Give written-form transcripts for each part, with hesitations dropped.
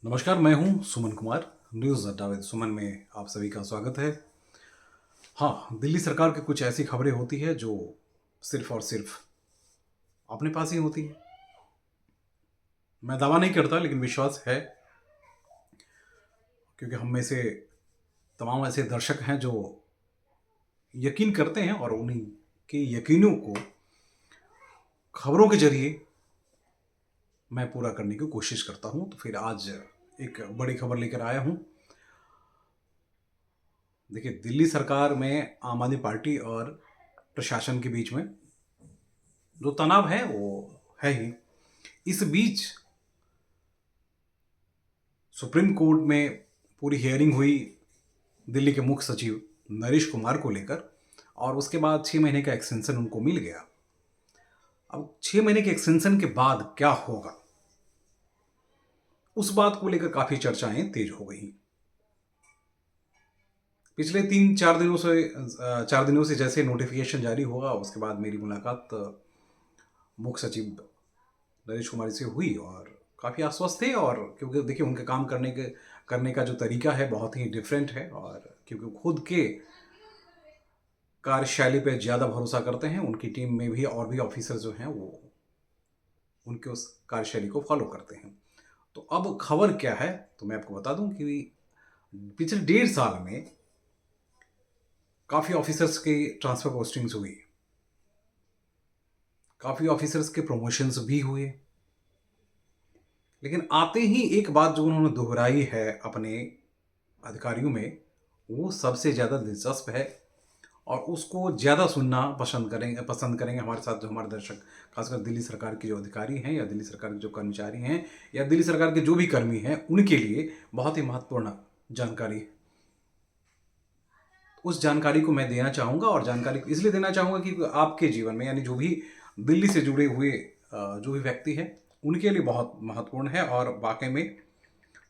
नमस्कार, मैं हूं सुमन कुमार। न्यूज़ अड्डा विद सुमन में आप सभी का स्वागत है। हाँ, दिल्ली सरकार की कुछ ऐसी खबरें होती है जो सिर्फ और सिर्फ अपने पास ही होती है। मैं दावा नहीं करता, लेकिन विश्वास है, क्योंकि हम में से तमाम ऐसे दर्शक हैं जो यकीन करते हैं और उन्हीं के यकीनों को खबरों के जरिए मैं पूरा करने की कोशिश करता हूं। तो फिर आज एक बड़ी खबर लेकर आया हूं। देखिए, दिल्ली सरकार में आम आदमी पार्टी और प्रशासन के बीच में जो तनाव है वो है ही। इस बीच सुप्रीम कोर्ट में पूरी हियरिंग हुई दिल्ली के मुख्य सचिव नरेश कुमार को लेकर, और उसके बाद 6 महीने का एक्सटेंशन उनको मिल गया। अब 6 महीने के एक्सटेंशन के बाद क्या होगा, उस बात को लेकर काफी चर्चाएं तेज हो गई। पिछले 4 दिनों से जैसे नोटिफिकेशन जारी हुआ, उसके बाद मेरी मुलाकात मुख्य सचिव नरेश कुमार से हुई और काफ़ी आश्वस्त थे। और क्योंकि देखिए, उनके काम करने का जो तरीका है बहुत ही डिफरेंट है, और क्योंकि खुद के कार्यशैली पे ज़्यादा भरोसा करते हैं, उनकी टीम में भी और भी ऑफिसर जो हैं वो उनके उस कार्यशैली को फॉलो करते हैं। तो अब खबर क्या है, तो मैं आपको बता दूं कि पिछले 1.5 साल में काफ़ी ऑफिसर्स की ट्रांसफ़र पोस्टिंग्स हुई, काफ़ी ऑफिसर्स के प्रमोशंस भी हुए। लेकिन आते ही एक बात जो उन्होंने दोहराई है अपने अधिकारियों में, वो सबसे ज़्यादा दिलचस्प है, और उसको ज़्यादा सुनना पसंद करेंगे हमारे साथ जो हमारे दर्शक, खासकर दिल्ली सरकार के जो अधिकारी हैं या दिल्ली सरकार के जो कर्मचारी हैं या दिल्ली सरकार के जो भी कर्मी हैं, उनके लिए बहुत ही महत्वपूर्ण जानकारी है। उस जानकारी को मैं देना चाहूँगा, और जानकारी को इसलिए देना चाहूँगा कि आपके जीवन में, यानी जो भी दिल्ली से जुड़े हुए जो भी व्यक्ति हैं, उनके लिए बहुत महत्वपूर्ण है, और वाकई में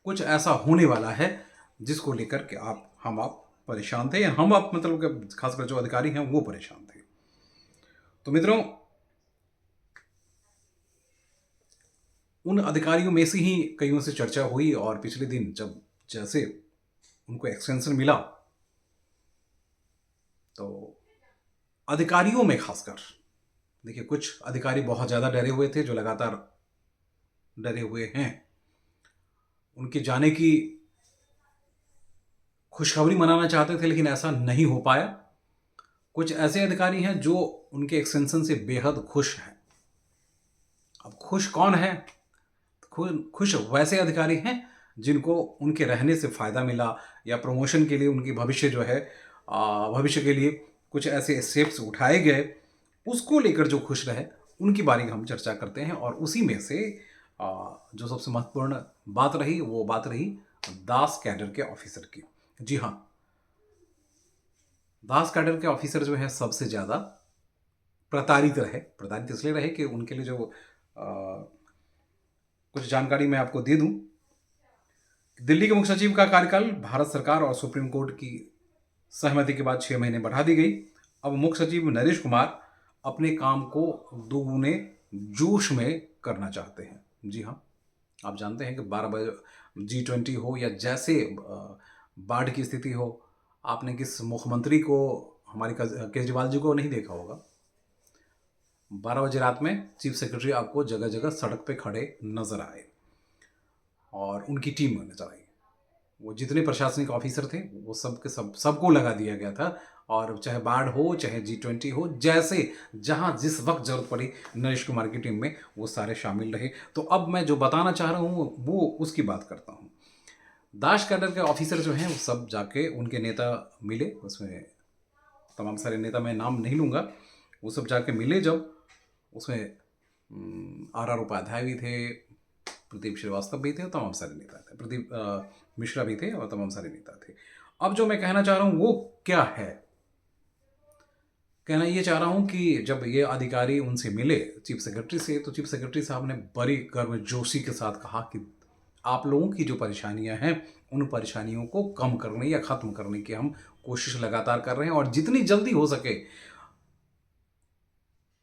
कुछ ऐसा होने वाला है जिसको लेकर के आप परेशान थे, या हम आप मतलब कि खासकर जो अधिकारी हैं वो परेशान थे। तो मित्रों, उन अधिकारियों में से ही कईयों से चर्चा हुई, और पिछले दिन जब जैसे उनको एक्सटेंशन मिला, तो अधिकारियों में खासकर देखिए, कुछ अधिकारी बहुत ज़्यादा डरे हुए थे, जो लगातार डरे हुए हैं। उनके जाने की खुशखबरी मनाना चाहते थे, लेकिन ऐसा नहीं हो पाया। कुछ ऐसे अधिकारी हैं जो उनके एक्सटेंशन से बेहद खुश हैं। अब खुश कौन है? खुश वैसे अधिकारी हैं जिनको उनके रहने से फ़ायदा मिला, या प्रमोशन के लिए उनकी भविष्य जो है, भविष्य के लिए कुछ ऐसे स्टेप्स उठाए गए, उसको लेकर जो खुश रहे, उनकी बारे में हम चर्चा करते हैं। और उसी में से जो सबसे महत्वपूर्ण बात रही, वो बात रही दास कैडर के ऑफिसर की। जी हाँ, दास कैडर के ऑफिसर जो है सबसे ज़्यादा प्रताड़ित इसलिए रहे कि उनके लिए जो कुछ जानकारी मैं आपको दे दूं। दिल्ली के मुख्य सचिव का कार्यकाल भारत सरकार और सुप्रीम कोर्ट की सहमति के बाद 6 महीने बढ़ा दी गई। अब मुख्य सचिव नरेश कुमार अपने काम को दोगुने जोश में करना चाहते हैं। जी हाँ, आप जानते हैं कि 12 बजे G20 हो या जैसे बाढ़ की स्थिति हो, आपने किस मुख्यमंत्री को, हमारे केजरीवाल जी को नहीं देखा होगा 12 बजे रात में चीफ सेक्रेटरी आपको जगह जगह सड़क पे खड़े नजर आए, और उनकी टीम नजर आई। वो जितने प्रशासनिक ऑफिसर थे वो सबको लगा दिया गया था, और चाहे बाढ़ हो चाहे G20 हो, जैसे जहां जिस वक्त जरूरत पड़ी, नरेश कुमार की टीम में वो सारे शामिल रहे। तो अब मैं जो बताना चाह रहा हूं वो उसकी बात करता हूं। दाश कैडर के ऑफिसर जो हैं वो सब जाके उनके नेता मिले, उसमें तमाम सारे नेता, मैं नाम नहीं लूँगा, वो सब जाके मिले जब, उसमें R उपाध्याय भी थे, प्रदीप श्रीवास्तव भी थे, और तमाम सारे नेता थे, प्रदीप मिश्रा भी थे, और तमाम सारे नेता थे। अब जो मैं कहना चाह रहा हूँ वो क्या है, कहना ये चाह रहा हूँ कि जब ये अधिकारी उनसे मिले चीफ सेक्रेटरी से, तो चीफ सेक्रेटरी साहब ने बड़ी गर्मजोशी के साथ कहा कि आप लोगों की जो परेशानियां हैं, उन परेशानियों को कम करने या ख़त्म करने की हम कोशिश लगातार कर रहे हैं, और जितनी जल्दी हो सके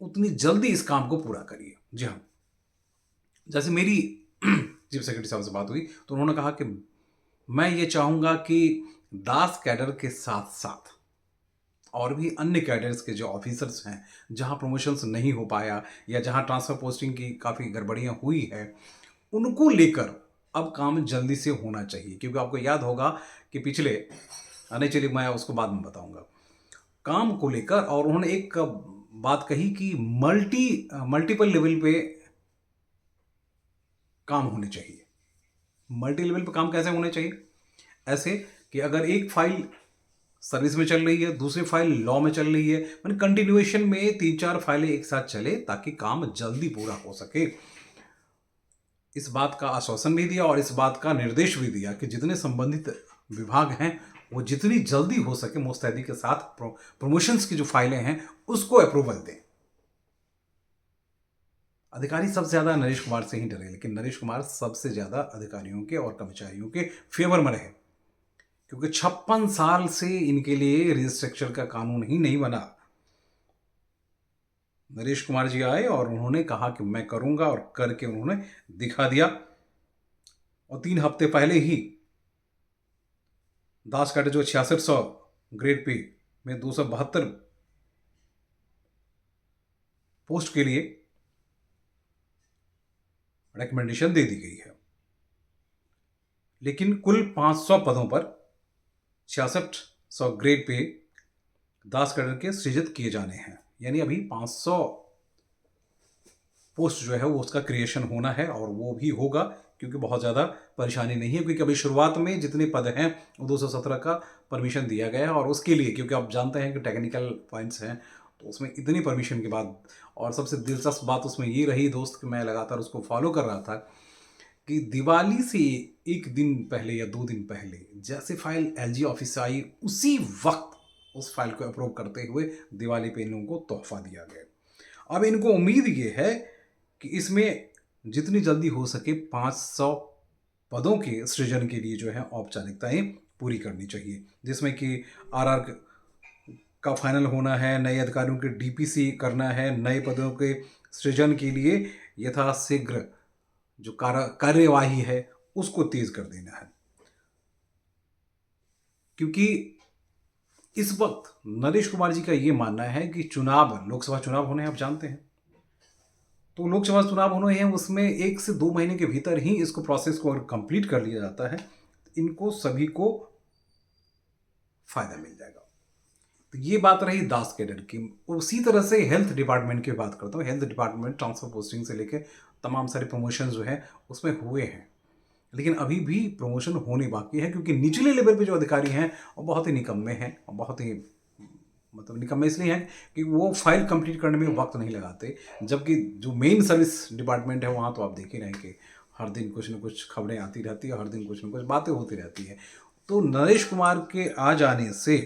उतनी जल्दी इस काम को पूरा करिए। जी हाँ, जैसे मेरी चीफ सेक्रेटरी साहब से बात हुई तो उन्होंने कहा कि मैं ये चाहूँगा कि दास कैडर के साथ साथ और भी अन्य कैडर्स के जो ऑफिसर्स हैं, जहाँ प्रमोशंस नहीं हो पाया या जहाँ ट्रांसफ़र पोस्टिंग की काफ़ी गड़बड़ियाँ हुई है, उनको लेकर अब काम जल्दी से होना चाहिए। क्योंकि आपको याद होगा कि पिछले नहीं चलिए मैं उसको बाद में बताऊँगा। काम को लेकर और उन्होंने एक बात कही कि मल्टीपल लेवल पे काम होने चाहिए। मल्टी लेवल पे काम कैसे होने चाहिए? ऐसे कि अगर एक फाइल सर्विस में चल रही है, दूसरी फाइल लॉ में चल रही है, माने कंटिन्यूएशन में 3-4 फाइलें एक साथ चले ताकि काम जल्दी पूरा हो सके। इस बात का आश्वासन भी दिया और इस बात का निर्देश भी दिया कि जितने संबंधित विभाग हैं, वो जितनी जल्दी हो सके मुस्तैदी के साथ प्रमोशंस की जो फाइलें हैं, उसको अप्रूवल दें। अधिकारी सबसे ज़्यादा नरेश कुमार से ही डरे, लेकिन नरेश कुमार सबसे ज़्यादा अधिकारियों के और कर्मचारियों के फेवर में रहे, क्योंकि 56 साल से इनके लिए रिस्ट्रक्चर का कानून ही नहीं बना। नरेश कुमार जी आए और उन्होंने कहा कि मैं करूंगा और करके उन्होंने दिखा दिया। और 3 हफ्ते पहले ही दास कैडर जो 6600 ग्रेड पे में 272 पोस्ट के लिए रिकमेंडेशन दे दी गई है, लेकिन कुल 500 पदों पर 6600 ग्रेड पे दास कैडर के सृजित किए जाने हैं। यानी अभी 500 पोस्ट जो है वो उसका क्रिएशन होना है और वो भी होगा, क्योंकि बहुत ज़्यादा परेशानी नहीं है। क्योंकि अभी शुरुआत में जितने पद हैं वो 217 का परमिशन दिया गया है और उसके लिए, क्योंकि आप जानते हैं कि टेक्निकल पॉइंट्स हैं तो उसमें इतनी परमिशन के बाद, और सबसे दिलचस्प बात उसमें ये रही दोस्त कि मैं लगातार उसको फॉलो कर रहा था कि दिवाली से एक दिन पहले या 2 दिन पहले जैसे फाइल एलजी ऑफिस से आई, उसी वक्त उस फाइल को अप्रूव करते हुए दिवाली पे इन लोगों को तोहफा दिया गया। अब इनको उम्मीद ये है कि इसमें जितनी जल्दी हो सके 500 पदों के सृजन के लिए जो है औपचारिकताएं पूरी करनी चाहिए, जिसमें कि आरआर का फाइनल होना है, नए अधिकारियों के डीपीसी करना है, नए पदों के सृजन के लिए यथाशीघ्र जो कार्यवाही है उसको तेज कर देना है। क्योंकि इस वक्त नरेश कुमार जी का ये मानना है कि लोकसभा चुनाव होने हैं, आप जानते हैं, तो लोकसभा चुनाव होने हैं, उसमें 1 से 2 महीने के भीतर ही इसको प्रोसेस को अगर कंप्लीट कर लिया जाता है, इनको सभी को फायदा मिल जाएगा। तो ये बात रही दास कैडर की। उसी तरह से हेल्थ डिपार्टमेंट की बात करता हूँ। हेल्थ डिपार्टमेंट ट्रांसफर पोस्टिंग से लेकर तमाम सारे प्रमोशन जो है उसमें हुए हैं, लेकिन अभी भी प्रमोशन होने बाकी है, क्योंकि निचले लेवल पे जो अधिकारी हैं वो बहुत ही निकम्मे हैं और बहुत ही मतलब निकम्मे इसलिए हैं कि वो फाइल कंप्लीट करने में वक्त नहीं लगाते। जबकि जो मेन सर्विस डिपार्टमेंट है वहाँ तो आप देख ही रहे हैं कि हर दिन कुछ न कुछ खबरें आती रहती है, हर दिन कुछ न कुछ बातें होती रहती है। तो नरेश कुमार के आ जाने से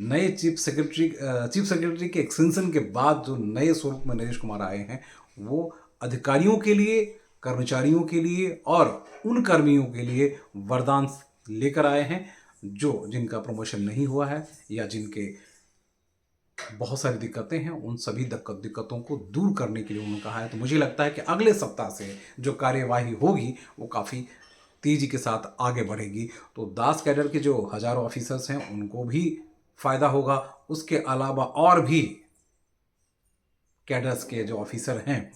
नए चीफ सेक्रेटरी के एक्सटेंशन के बाद जो नए स्वरूप में नरेश कुमार आए हैं, वो अधिकारियों के लिए, कर्मचारियों के लिए और उन कर्मियों के लिए वरदान लेकर आए हैं जो जिनका प्रमोशन नहीं हुआ है या जिनके बहुत सारी दिक्कतें हैं, उन सभी दिक्कतों को दूर करने के लिए उन्होंने कहा है। तो मुझे लगता है कि अगले सप्ताह से जो कार्यवाही होगी वो काफ़ी तेज़ी के साथ आगे बढ़ेगी। तो दास कैडर के जो हज़ारों ऑफिसर्स हैं उनको भी फ़ायदा होगा। उसके अलावा और भी कैडर्स के जो ऑफिसर हैं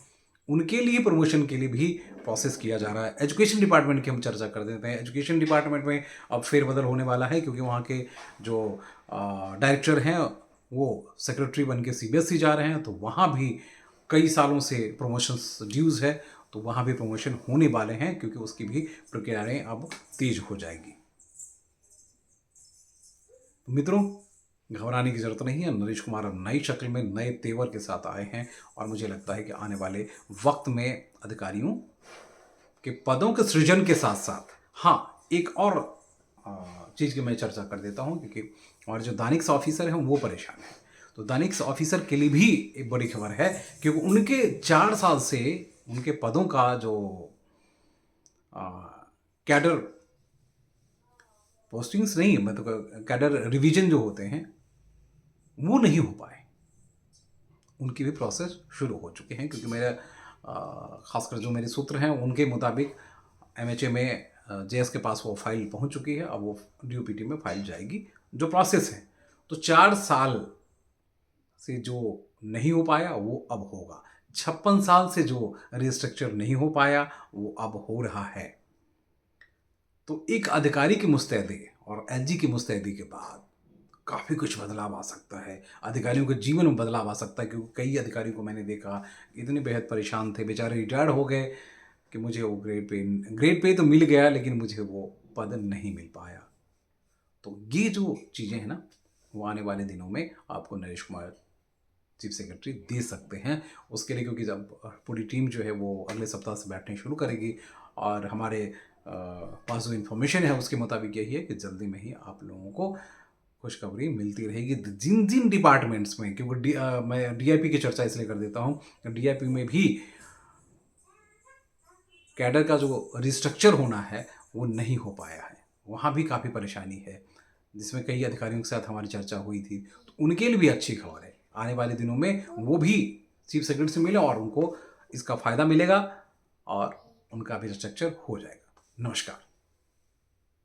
उनके लिए प्रमोशन के लिए भी प्रोसेस किया जा रहा है। एजुकेशन डिपार्टमेंट की हम चर्चा कर देते हैं। एजुकेशन डिपार्टमेंट में अब फेरबदल होने वाला है, क्योंकि वहाँ के जो डायरेक्टर हैं वो सेक्रेटरी बन के सीबीएसई जा रहे हैं, तो वहाँ भी कई सालों से प्रमोशंस ड्यूज़ है, तो वहाँ भी प्रमोशन होने वाले हैं, क्योंकि उसकी भी प्रक्रियाएँ अब तेज हो जाएगी। मित्रों, घबराने की ज़रूरत नहीं है। नरेश कुमार अब नई शक्ल में नए तेवर के साथ आए हैं और मुझे लगता है कि आने वाले वक्त में अधिकारियों के पदों के सृजन के साथ साथ, हाँ, एक और चीज़ की मैं चर्चा कर देता हूँ, क्योंकि और जो दानिक्स ऑफिसर हैं वो परेशान हैं। तो दानिक्स ऑफिसर के लिए भी एक बड़ी खबर है, क्योंकि उनके 4 साल से उनके पदों का जो कैडर पोस्टिंग्स नहीं, मतलब कैडर रिवीजन जो होते हैं वो नहीं हो पाए। उनकी भी प्रोसेस शुरू हो चुके हैं, क्योंकि मेरा खासकर जो मेरे सूत्र हैं उनके मुताबिक MHA में JS के पास वो फाइल पहुंच चुकी है। अब वो DOPT में फाइल जाएगी, जो प्रोसेस है। तो 4 साल से जो नहीं हो पाया वो अब होगा। 56 साल से जो रिस्ट्रक्चर नहीं हो पाया वो अब हो रहा है। तो एक अधिकारी की मुस्तैदी और LG की मुस्तैदी के बाद काफ़ी कुछ बदलाव आ सकता है। अधिकारियों के जीवन में बदलाव आ सकता है, क्योंकि कई अधिकारियों को मैंने देखा इतने बेहद परेशान थे, बेचारे रिटायर्ड हो गए कि मुझे वो ग्रेड पे तो मिल गया, लेकिन मुझे वो पद नहीं मिल पाया। तो ये जो चीज़ें हैं ना, वो आने वाले दिनों में आपको नरेश कुमार चीफ सेक्रेटरी दे सकते हैं। उसके लिए, क्योंकि जब पूरी टीम जो है वो अगले सप्ताह से बैठने शुरू करेगी, और हमारे पास जो इन्फॉर्मेशन है उसके मुताबिक यही है कि जल्दी में ही आप लोगों को खुशखबरी मिलती रहेगी। जिन जिन डिपार्टमेंट्स में, क्योंकि मैं DIP की चर्चा इसलिए कर देता हूँ, DIP में भी कैडर का जो रिस्ट्रक्चर होना है वो नहीं हो पाया है। वहाँ भी काफ़ी परेशानी है, जिसमें कई अधिकारियों के साथ हमारी चर्चा हुई थी। तो उनके लिए भी अच्छी खबर है, आने वाले दिनों में वो भी चीफ सेक्रेटरी से मिले और उनको इसका फ़ायदा मिलेगा और उनका भी रिस्ट्रक्चर हो जाएगा। नमस्कार।